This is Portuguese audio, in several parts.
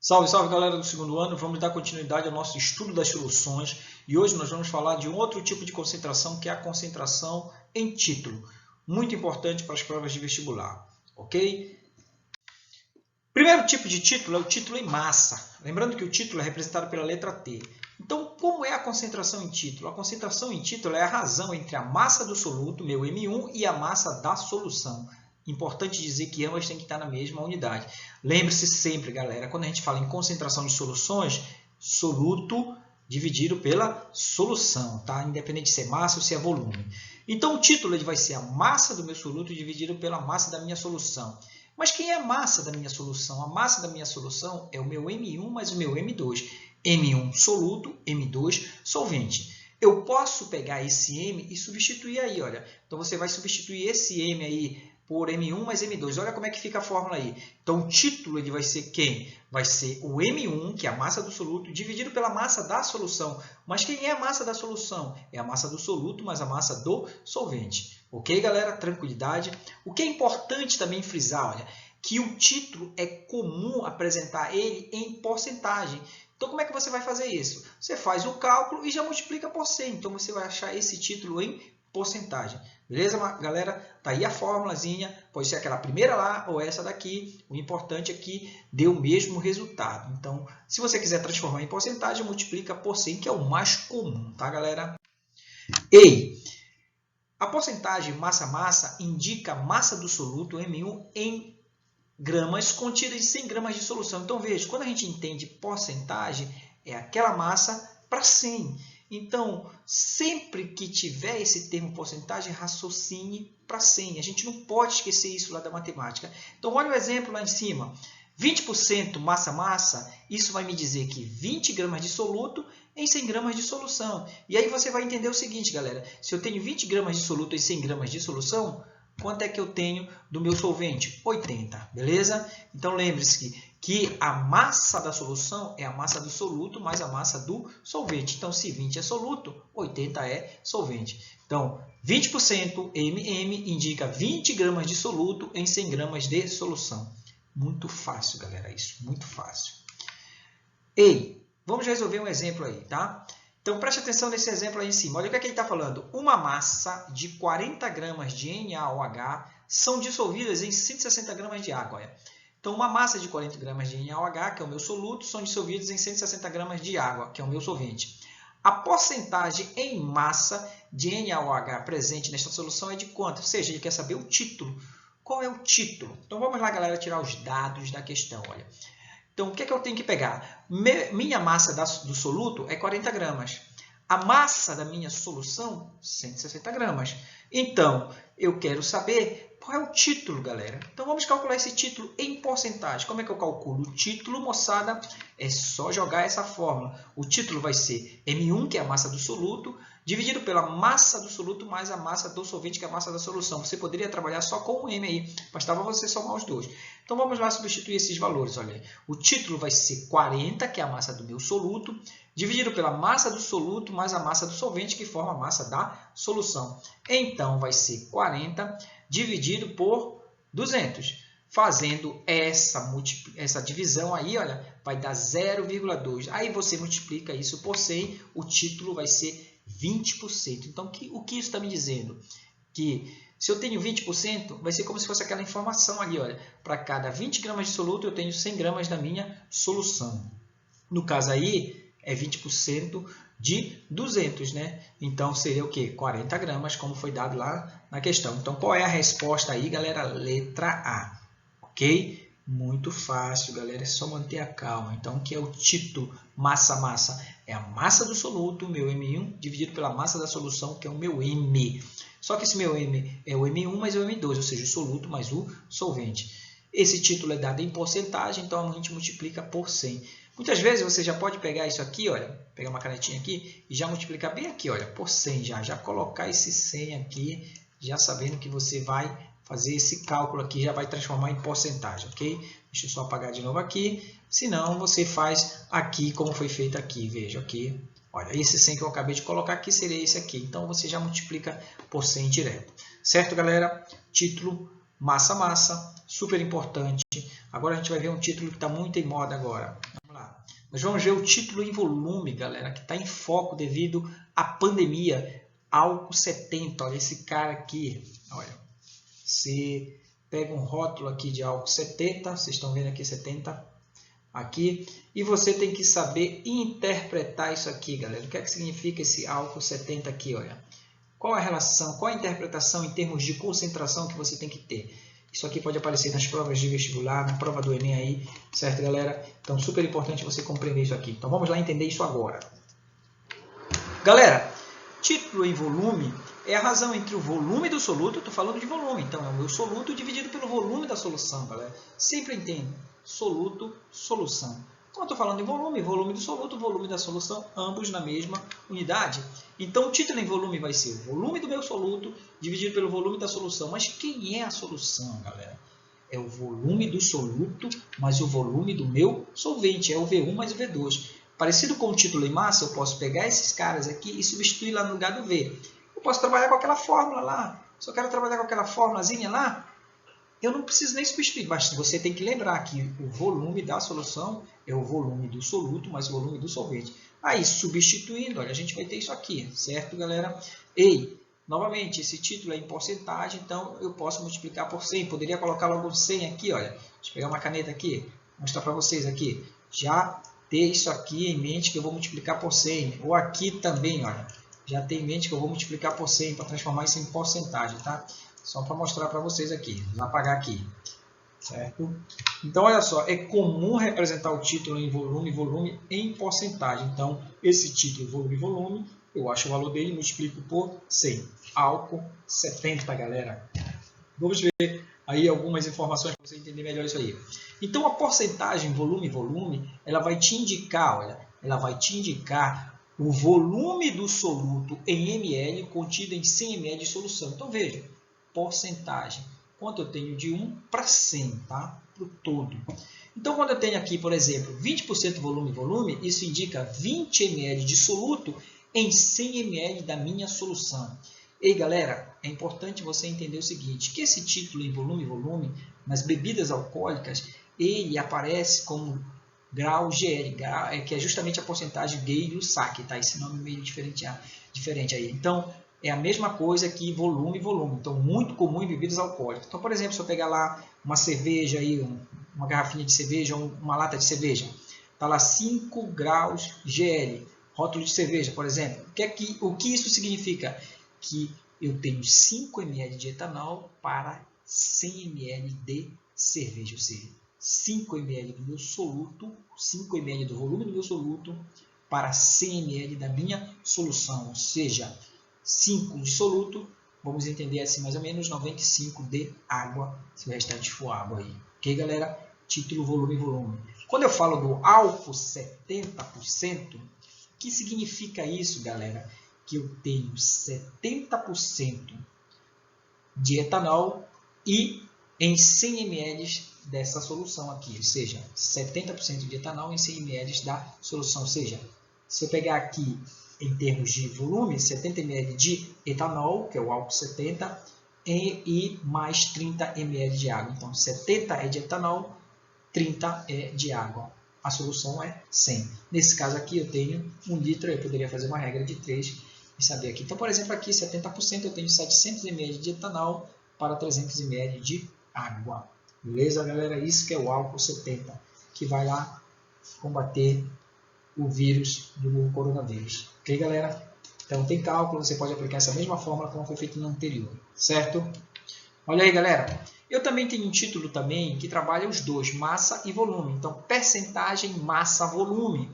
Salve, salve galera do segundo ano, vamos dar continuidade ao nosso estudo das soluções e hoje nós vamos falar de um outro tipo de concentração que é a concentração em título, muito importante para as provas de vestibular, ok? Primeiro tipo de título é o título em massa, lembrando que o título é representado pela letra T. Então, como é a concentração em título? A concentração em título é a razão entre a massa do soluto, meu M1, e a massa da solução. Importante dizer que ambas têm que estar na mesma unidade. Lembre-se sempre, galera, quando a gente fala em concentração de soluções, soluto dividido pela solução, tá? Independente de ser massa ou se é volume. Então, o título ele vai ser a massa do meu soluto dividido pela massa da minha solução. Mas quem é a massa da minha solução? A massa da minha solução é o meu M1 mais o meu M2. M1 soluto, M2 solvente. Eu posso pegar esse M e substituir aí, olha. Então, você vai substituir esse M aí por M1 mais M2. Olha como é que fica a fórmula aí. Então, o título ele vai ser quem? Vai ser o M1, que é a massa do soluto, dividido pela massa da solução. Mas quem é a massa da solução? É a massa do soluto mais a massa do solvente. Ok, galera? Tranquilidade. O que é importante também frisar, olha, que o título é comum apresentar ele em porcentagem. Então, como é que você vai fazer isso? Você faz o cálculo e já multiplica por 100. Então, você vai achar esse título em porcentagem. Beleza, galera? Tá aí a formulazinha. Pode ser aquela primeira lá ou essa daqui. O importante é que dê o mesmo resultado. Então, se você quiser transformar em porcentagem, multiplica por 100, que é o mais comum, tá, galera? E a porcentagem massa-massa indica a massa do soluto M1 em gramas contida em 100 gramas de solução. Então, veja, quando a gente entende porcentagem, é aquela massa para 100. Então, sempre que tiver esse termo porcentagem, raciocine para 100. A gente não pode esquecer isso lá da matemática. Então, olha o exemplo lá em cima. 20% massa-massa, isso vai me dizer que 20 gramas de soluto em 100 gramas de solução. E aí você vai entender o seguinte, galera. Se eu tenho 20 gramas de soluto em 100 gramas de solução, quanto é que eu tenho do meu solvente? 80, beleza? Então, lembre-se que a massa da solução é a massa do soluto mais a massa do solvente. Então, se 20 é soluto, 80 é solvente. Então, 20% MM indica 20 gramas de soluto em 100 gramas de solução. Muito fácil, galera, isso. Muito fácil. Ei, vamos resolver um exemplo aí, tá? Então, preste atenção nesse exemplo aí em cima. Olha o que é que ele está falando. Uma massa de 40 gramas de NaOH são dissolvidas em 160 gramas de água. Olha. Então, uma massa de 40 gramas de NaOH, que é o meu soluto, são dissolvidas em 160 gramas de água, que é o meu solvente. A porcentagem em massa de NaOH presente nesta solução é de quanto? Ou seja, ele quer saber o título. Qual é o título? Então, vamos lá, galera, tirar os dados da questão. Olha. Então, o que é que eu tenho que pegar? Minha massa do soluto é 40 gramas. A massa da minha solução, 160 gramas. Então, eu quero saber qual é o título, galera. Então, vamos calcular esse título em porcentagem. Como é que eu calculo o título, moçada? É só jogar essa fórmula. O título vai ser M1, que é a massa do soluto, dividido pela massa do soluto mais a massa do solvente, que é a massa da solução. Você poderia trabalhar só com o M aí, bastava você somar os dois. Então, vamos lá substituir esses valores. Olha aí. O título vai ser 40, que é a massa do meu soluto, dividido pela massa do soluto mais a massa do solvente, que forma a massa da solução. Então, vai ser 40 dividido por 200. Fazendo essa divisão aí, olha, vai dar 0,2. Aí você multiplica isso por 100, o título vai ser 20%. Então, o que isso está me dizendo? Que se eu tenho 20%, vai ser como se fosse aquela informação ali, olha. Para cada 20 gramas de soluto, eu tenho 100 gramas da minha solução. No caso aí, é 20% de 200, né? Então, seria o quê? 40 gramas, como foi dado lá na questão. Então, qual é a resposta aí, galera? Letra A. Ok? Muito fácil, galera. É só manter a calma. Então, o que é o título massa-massa? É a massa do soluto, meu M1, dividido pela massa da solução, que é o meu M. Só que esse meu M é o M1 mais o M2, ou seja, o soluto mais o solvente. Esse título é dado em porcentagem, então a gente multiplica por 100. Muitas vezes você já pode pegar isso aqui, olha, pegar uma canetinha aqui e já multiplicar bem aqui, olha, por 100 já colocar esse 100 aqui, já sabendo que você vai fazer esse cálculo aqui, já vai transformar em porcentagem, ok? Deixa eu só apagar de novo aqui, senão você faz aqui como foi feito aqui, veja aqui. Olha, esse 100 que eu acabei de colocar aqui seria esse aqui, então você já multiplica por 100 direto. Certo, galera? Título massa-massa, super importante. Agora a gente vai ver um título que está muito em moda agora. Vamos lá. Nós vamos ver o título em volume, galera, que está em foco devido à pandemia. Álcool 70, olha esse cara aqui. Olha, você pega um rótulo aqui de álcool 70, vocês estão vendo aqui 70 aqui, e você tem que saber interpretar isso aqui, galera. O que é que significa esse álcool 70 aqui, olha? Qual a relação, qual a interpretação em termos de concentração que você tem que ter? Isso aqui pode aparecer nas provas de vestibular, na prova do Enem aí, certo, galera? Então, super importante você compreender isso aqui. Então, vamos lá entender isso agora. Galera, título em volume é a razão entre o volume do soluto, eu estou falando de volume, então é o meu soluto dividido pelo volume da solução, galera. Sempre entendo, soluto, solução. Quando eu estou falando em volume, volume do soluto, volume da solução, ambos na mesma unidade. Então, o título em volume vai ser o volume do meu soluto dividido pelo volume da solução. Mas quem é a solução, galera? É o volume do soluto mais o volume do meu solvente, é o V1 mais o V2. Parecido com o título em massa, eu posso pegar esses caras aqui e substituir lá no lugar do V. Eu posso trabalhar com aquela fórmula lá. Se eu quero trabalhar com aquela formulazinha lá, eu não preciso nem substituir, mas você tem que lembrar que o volume da solução é o volume do soluto mais o volume do solvente. Aí, substituindo, olha, a gente vai ter isso aqui, certo, galera? E, novamente, esse título é em porcentagem, então eu posso multiplicar por 100. Poderia colocar logo 100 aqui, olha. Deixa eu pegar uma caneta aqui, mostrar para vocês aqui. Já ter isso aqui em mente que eu vou multiplicar por 100. Ou aqui também, olha. Já ter em mente que eu vou multiplicar por 100 para transformar isso em porcentagem, tá? Só para mostrar para vocês aqui. Vou apagar aqui. Certo? Então, olha só. É comum representar o título em volume em porcentagem. Então, esse título, volume, eu acho o valor dele e multiplico por 100. Álcool 70, galera. Vamos ver aí algumas informações para você entender melhor isso aí. Então, a porcentagem volume, ela vai te indicar, olha, ela vai te indicar o volume do soluto em ml contido em 100 ml de solução. Então, veja. Porcentagem, quanto eu tenho de 1 para 100, tá? Para o todo. Então, quando eu tenho aqui, por exemplo, 20% volume, isso indica 20 ml de soluto em 100 ml da minha solução. E galera, é importante você entender o seguinte, que esse título em volume, nas bebidas alcoólicas, ele aparece como grau GL, que é justamente a porcentagem gay do saque, tá? Esse nome meio diferente aí. Então, é a mesma coisa que volume. Então, muito comum em bebidas alcoólicas. Então, por exemplo, se eu pegar lá uma cerveja, aí, uma garrafinha de cerveja, uma lata de cerveja, está lá 5 graus GL, rótulo de cerveja, por exemplo. O que isso significa? Que eu tenho 5 ml de etanol para 100 ml de cerveja, ou seja, 5 ml do meu soluto, 5 ml do volume do meu soluto para 100 ml da minha solução, ou seja, 5 de soluto, vamos entender assim mais ou menos 95 de água, se o restante for água aí. Ok, galera? Título, volume. Quando eu falo do álcool 70%, o que significa isso, galera? Que eu tenho 70% de etanol e em 100 ml dessa solução aqui, ou seja, 70% de etanol em 100 ml da solução, ou seja, se eu pegar aqui em termos de volume, 70 ml de etanol, que é o álcool 70, e mais 30 ml de água. Então, 70 é de etanol, 30 é de água. A solução é 100. Nesse caso aqui, eu tenho 1 litro, eu poderia fazer uma regra de 3 e saber aqui. Então, por exemplo, aqui 70% eu tenho 700 ml de etanol para 300 ml de água. Beleza, galera? Isso que é o álcool 70, que vai lá combater o vírus do coronavírus. Ok, galera? Então, tem cálculo, você pode aplicar essa mesma fórmula como foi feito no anterior, certo? Olha aí, galera. Eu também tenho um título também que trabalha os dois, massa e volume. Então, percentagem massa-volume.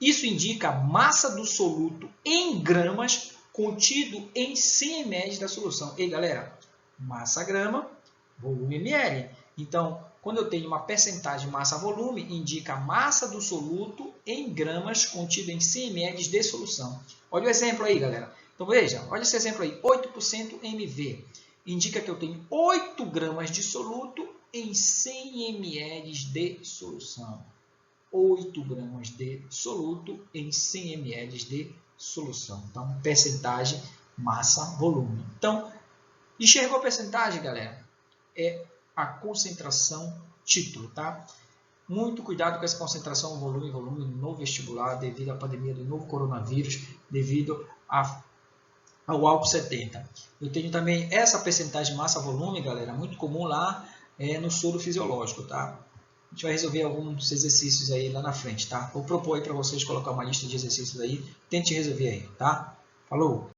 Isso indica a massa do soluto em gramas contido em 100 ml da solução. E galera, massa grama, volume ml. Então, quando eu tenho uma percentagem massa-volume, indica a massa do soluto em gramas contido em 100 ml de solução. Olha o exemplo aí, galera. Então, veja, olha esse exemplo aí, 8% MV. Indica que eu tenho 8 gramas de soluto em 100 ml de solução. 8 gramas de soluto em 100 ml de solução. Então, percentagem massa-volume. Então, enxergou a percentagem, galera? É a concentração título, tá? Muito cuidado com essa concentração volume no vestibular, devido à pandemia do novo coronavírus, devido ao álcool 70. Eu tenho também essa percentagem de massa-volume, galera, muito comum lá no soro fisiológico, tá? A gente vai resolver alguns exercícios aí lá na frente, tá? Vou propor aí para vocês colocar uma lista de exercícios aí, tente resolver aí, tá? Falou!